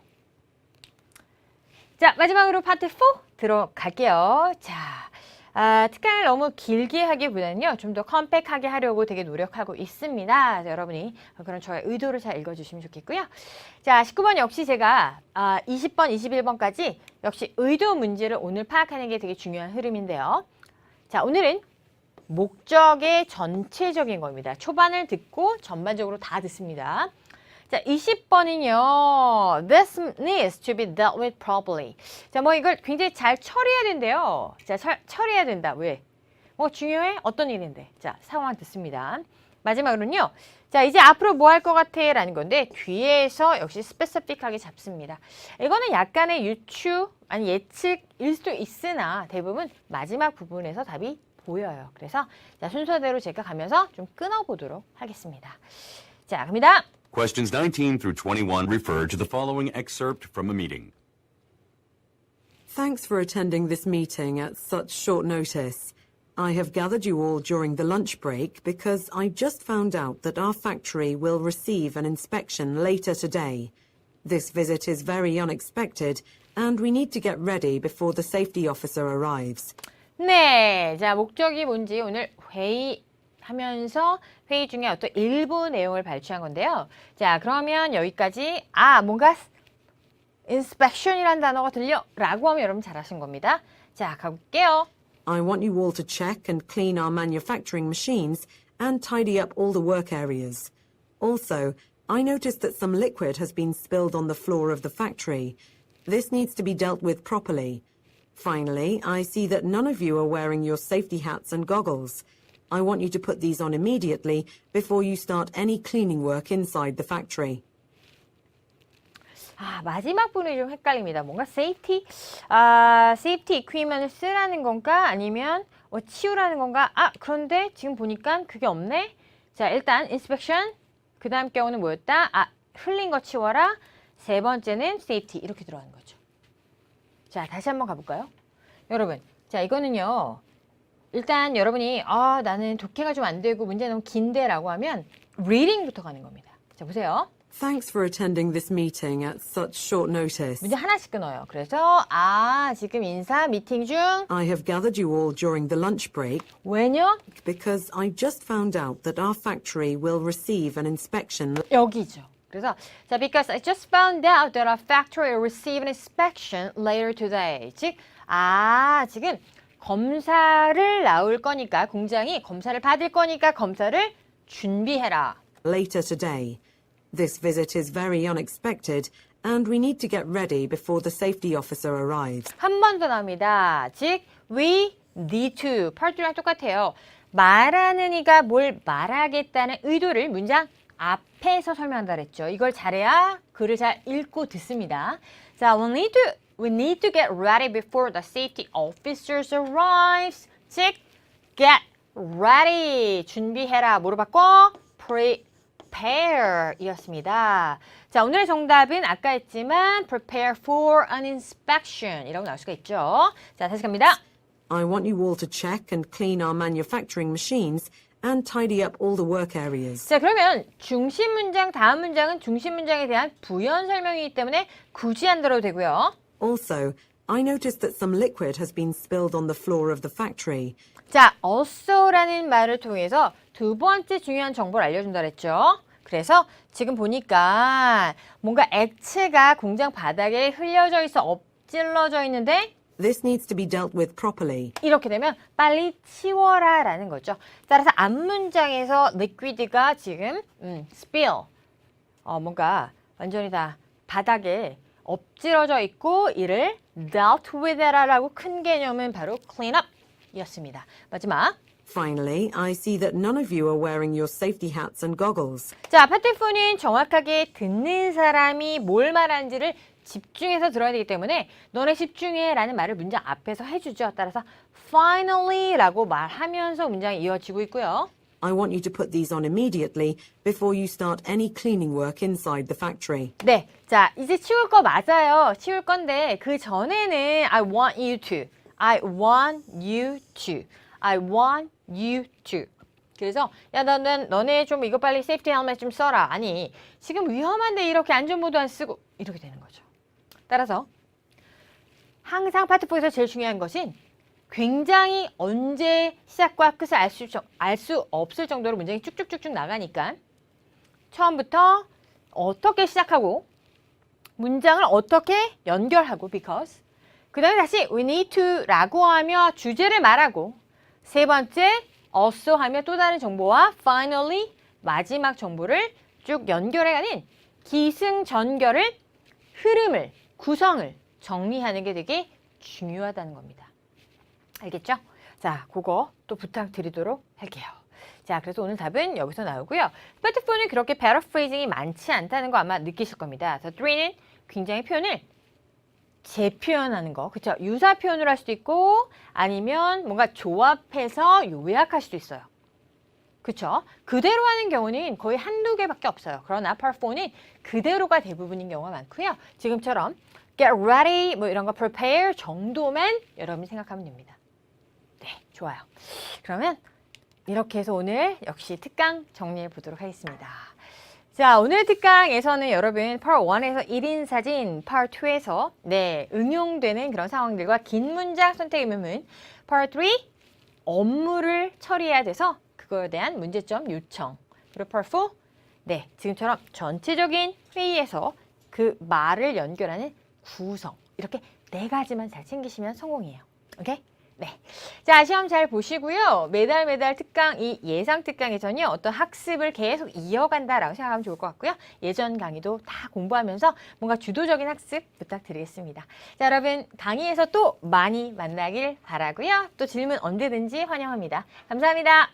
자, 마지막으로 파트 4 들어갈게요. 자, 특강을 너무 길게 하기보다는요, 좀 더 컴팩하게 하려고 되게 노력하고 있습니다. 자, 여러분이 그런 저의 의도를 잘 읽어주시면 좋겠고요. 자, 19번 역시 제가 20번, 21번까지 역시 의도 문제를 오늘 파악하는 게 되게 중요한 흐름인데요. 자, 오늘은 목적의 전체적인 겁니다. 초반을 듣고 전반적으로 다 듣습니다. 자, 20번은요. This needs to be dealt with properly. 자, 뭐 이걸 굉장히 잘 처리해야 된대요. 자, 처리해야 된다. 왜? 중요해? 어떤 일인데? 자, 상황 듣습니다. 마지막으로는요. 자, 이제 앞으로 뭐 할 것 같아? 라는 건데 뒤에서 역시 스페시픽하게 잡습니다. 이거는 약간의 유추, 아니 예측일 수도 있으나 대부분 마지막 부분에서 답이 보여요. 그래서 자, 순서대로 제가 가면서 좀 끊어보도록 하겠습니다. 자, 갑니다. Questions 19 through 21 refer to the following excerpt from a meeting. Thanks for attending this meeting at such short notice. I have gathered you all during the lunch break because I just found out that our factory will receive an inspection later today. This visit is very unexpected and we need to get ready before the safety officer arrives. 네, 자, 목적이 뭔지 오늘 회의하면서 회의 중에 어떤 일부 내용을 발췌한 건데요. 자, 그러면 여기까지 뭔가 inspection이라는 단어가 들려? 라고 하면 여러분 잘하신 겁니다. 자, 가볼게요. I want you all to check and clean our manufacturing machines and tidy up all the work areas. Also, I noticed that some liquid has been spilled on the floor of the factory. This needs to be dealt with properly. Finally, I see that none of you are wearing your safety hats and goggles. I want you to put these on immediately before you start any cleaning work inside the factory. 마지막 부분이 좀 헷갈립니다. 뭔가 세이프티 이퀴먼을 쓰라는 건가? 아니면 치우라는 건가? 그런데 지금 보니까 그게 없네? 자, 일단 inspection, 그 다음 경우는 뭐였다? 흘린 거 치워라. 세 번째는 safety, 이렇게 들어가는 거죠. 자, 다시 한번 가볼까요? 여러분, 자, 이거는요. 일단 여러분이 나는 독해가 좀 안 되고 문제 너무 긴데 라고 하면 reading부터 가는 겁니다. 자, 보세요. Thanks for attending this meeting at such short notice. 문제 하나씩 끊어요. 그래서 지금 인사 미팅 중 I have gathered you all during the lunch break 왜요? because I just found out that our factory will receive an inspection. 여기죠. 그래서 자, because I just found out that our factory will receive an inspection later today. 즉, 지금 검사를 나올 거니까 공장이 검사를 받을 거니까 검사를 준비해라. Later today. This visit is very unexpected and we need to get ready before the safety officer arrives. 한 번 더 나옵니다. 즉, we need to. 파트랑 똑같아요. 말하는 이가 뭘 말하겠다는 의도를 문장 앞에서 설명한다 그랬죠. 이걸 잘해야 글을 잘 읽고 듣습니다. 자, we need to get ready before the safety officers arrives. 즉, get ready. 준비해라. 뭐로 바꿔? prepare 이었습니다. 자, 오늘의 정답은 아까 했지만 prepare for an inspection 이라고 나올 수가 있죠. 자, 다시 갑니다. I want you all to check and clean our manufacturing machines and tidy up all the work areas. 자, 그러면 중심 문장, 다음 문장은 중심 문장에 대한 부연 설명이기 때문에 굳이 안 들어도 되고요. Also, I noticed that some liquid has been spilled on the floor of the factory. 자, also라는 말을 통해서 두 번째 중요한 정보를 알려준다 그랬죠. 그래서 지금 보니까 뭔가 액체가 공장 바닥에 흘려져 있어 엎질러져 있는데 This needs to be dealt with properly. 이렇게 되면 빨리 치워라 라는 거죠. 따라서 앞문장에서 liquid가 지금 spill 뭔가 완전히 다 바닥에 엎질러져 있고 이를 dealt with 라고 큰 개념은 바로 clean up 이었습니다. 마지막 Finally, I see that none of you are wearing your safety hats and goggles. 자, 파트 4는 정확하게 듣는 사람이 뭘 말하는지를 집중해서 들어야 되기 때문에 너네 집중해 라는 말을 문장 앞에서 해주죠. 따라서 finally 라고 말하면서 문장이 이어지고 있고요. I want you to put these on immediately before you start any cleaning work inside the factory. 네, 자 이제 치울 거 맞아요. 치울 건데 그 전에는 I want you to, I want you to, I want you to. 그래서 야 너네 좀 이거 빨리 세이프티 헬멧 좀 써라. 아니 지금 위험한데 이렇게 안전모드 안 쓰고 이렇게 되는 거죠. 따라서 항상 파트 4에서 제일 중요한 것은 굉장히 언제 시작과 끝을 알 수 없을 정도로 문장이 쭉쭉쭉쭉 나가니까 처음부터 어떻게 시작하고 문장을 어떻게 연결하고 because 그 다음에 다시 we need to 라고 하며 주제를 말하고 세 번째 also 하며 또 다른 정보와 finally 마지막 정보를 쭉 연결해가는 기승전결을 흐름을 구성을 정리하는 게 되게 중요하다는 겁니다. 알겠죠? 자, 그거 또 부탁드리도록 할게요. 자, 그래서 오늘 답은 여기서 나오고요. 파트 4는 그렇게 paraphrasing이 많지 않다는 거 아마 느끼실 겁니다. 그래서 3는 굉장히 표현을 재표현하는 거, 그렇죠? 유사 표현으로 할 수도 있고 아니면 뭔가 조합해서 요약할 수도 있어요. 그렇죠? 그대로 하는 경우는 거의 한두 개밖에 없어요. 그러나 Part 4는 그대로가 대부분인 경우가 많고요. 지금처럼 get ready 뭐 이런 거 prepare 정도만 여러분이 생각하면 됩니다. 네, 좋아요. 그러면 이렇게 해서 오늘 역시 특강 정리해 보도록 하겠습니다. 자, 오늘 특강에서는 여러분 Part 1에서 1인 사진, Part 2에서 응용되는 그런 상황들과 긴 문장 선택 의문문, Part 3 업무를 처리해야 돼서 그거에 대한 문제점 요청, 그리고 Part 4 지금처럼 전체적인 회의에서 그 말을 연결하는 구성 이렇게 4가지만 잘 챙기시면 성공이에요. 오케이? 네. 자, 시험 잘 보시고요. 매달 특강, 이 예상 특강에서는요, 어떤 학습을 계속 이어간다라고 생각하면 좋을 것 같고요. 예전 강의도 다 공부하면서 뭔가 주도적인 학습 부탁드리겠습니다. 자, 여러분, 강의에서 또 많이 만나길 바라고요. 또 질문 언제든지 환영합니다. 감사합니다.